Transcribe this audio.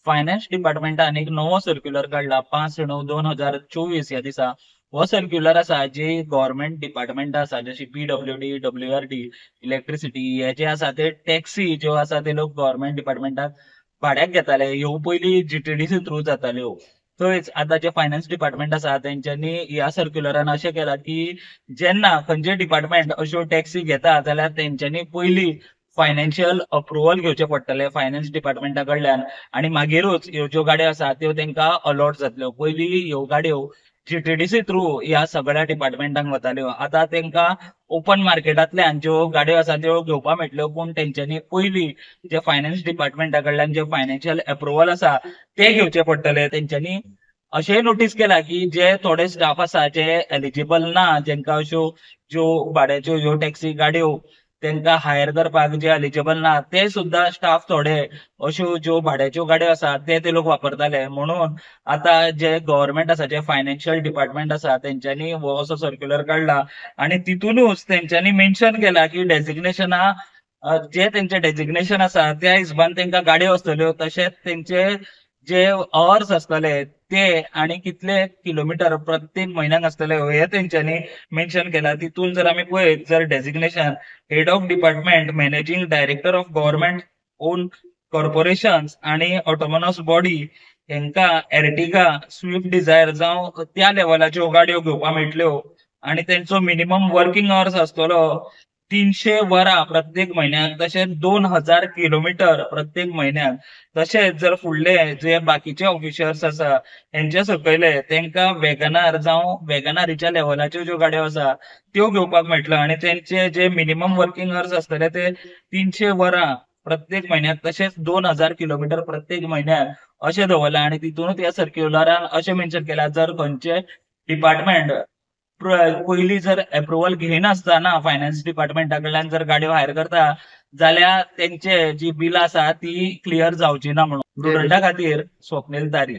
Finance डिपार्टमेंटान एक नवो circular काढला 5/9/2024 ह्या दिसा. हो सर्क्युलर आसा जे गव्हर्नमेंट डिपार्टमेंट आसा जशी PWD, WRD, इलेक्ट्रिसिटी हे जे आसा ते टॅक्सी ज्यो आसा ते लोक गव्हर्नमेंट डिपार्टमेंटाक भाड्याक घेताले. ह्यो पयलीं GTDC थ्रू जाताल्यो. थंयच आतां जे फायनान्स डिपार्टमेंट आसा तेंच्यांनी ह्या सर्क्युलरान अशें केलां की जेन्ना खंयचे डिपार्टमेंट अश्यो टॅक्सी घेता जाल्यार तेंच्यांनी पयलीं फायनान्शियल अप्रुवल घेवचे पडटले फायनान्स डिपार्टमेंटा कडल्यान आणि मागीरूच ह्यो ज्यो गाड्यो आसा त्यो तेंका अलॉट जातल्यो. पयलीं ह्यो गाड्यो GTDC थ्रू ह्या सगळ्या डिपार्टमेंटांक वताल्यो. आतां तेंका ओपन मार्केटांतल्यान ज्यो गाड्यो आसा त्यो घेवपा मेळटल्यो पूण तेंच्यांनी पयलीं जे फायनान्स डिपार्टमेंटा कडल्यान जे फायनान्शियल अप्रुवल आसा ते घेवचे पडटले. तेंच्यांनी अशेंय नोटीस केला की जे थोडे स्टाफ आसा जे एलिजिबल ना जेंका अश्यो ज्यो भाड्याच्यो ह्यो टॅक्सी गाड्यो तेंका हायर करपाक जे एलिजिबल ना ते सुद्धा स्टाफ थोडे अश्यो ज्यो भाड्याच्यो गाड्यो आसा ते लोक वापरताले. म्हणून आता जे गव्हर्नमेंट आसा जे फायनान्शियल डिपार्टमेंट आसा तेंच्यांनी हो असो सर्क्युलर काढला आणि तितूनच तेंच्यांनी मेन्शन केला की डेजिग्नेशना जे तेंचे डेजिग्नेशन आसा त्या हिशोबान तेंका गाड्यो आसतल्यो तशेंच तेंचे जे अवर्स आसतले ते आणि कितले किलोमीटर प्रत्येक म्हयन्याक आसतले हे तेंच्यांनी मेन्शन केला. तितून जर आमी पळयत जर designation head of department managing director of government own corporations आणि ऑटोनॉमस बॉडी हेंका एर्टिगा, स्विफ्ट डिझायर जावं त्या लेवलाच्यो गाड्यो घेवपा मेळटल्यो आणि तेंचो मिनिमम वर्किंग अवर्स आसतलो 300 वरां प्रत्येक म्हयन्याक तशेंच 2000 किलोमीटर प्रत्येक म्हयन्याक. तशेंच जर फुडले जे बाकीचे ऑफिशियल्स आसा हेंचे सकयले तेंका वेगनार जावं वेगनारीच्या लेवलाच्यो ज्यो गाड्यो आसा त्यो घेवपाक मेळटल्यो आणि तेंचे जे मिनिमम वर्किंग अवर्स आसतले ते 300 वरां प्रत्येक म्हयन्याक तशेंच 2000 किलोमीटर प्रत्येक म्हयन्याक अशें दवरला. आणि तितूनच ह्या सर्क्युलरान अशें मेन्शन केला जर खंयचे डिपार्टमेंट पयलीं जर अप्रुवल घेयनासतना फायनान्स डिपार्टमेंटा कडल्यान जर गाड्यो हायर करता जाल्यार तेंचे जी बिलां आसा ती क्लियर जावची ना म्हणून. स्टुडंटा खातीर स्वप्नील तारी.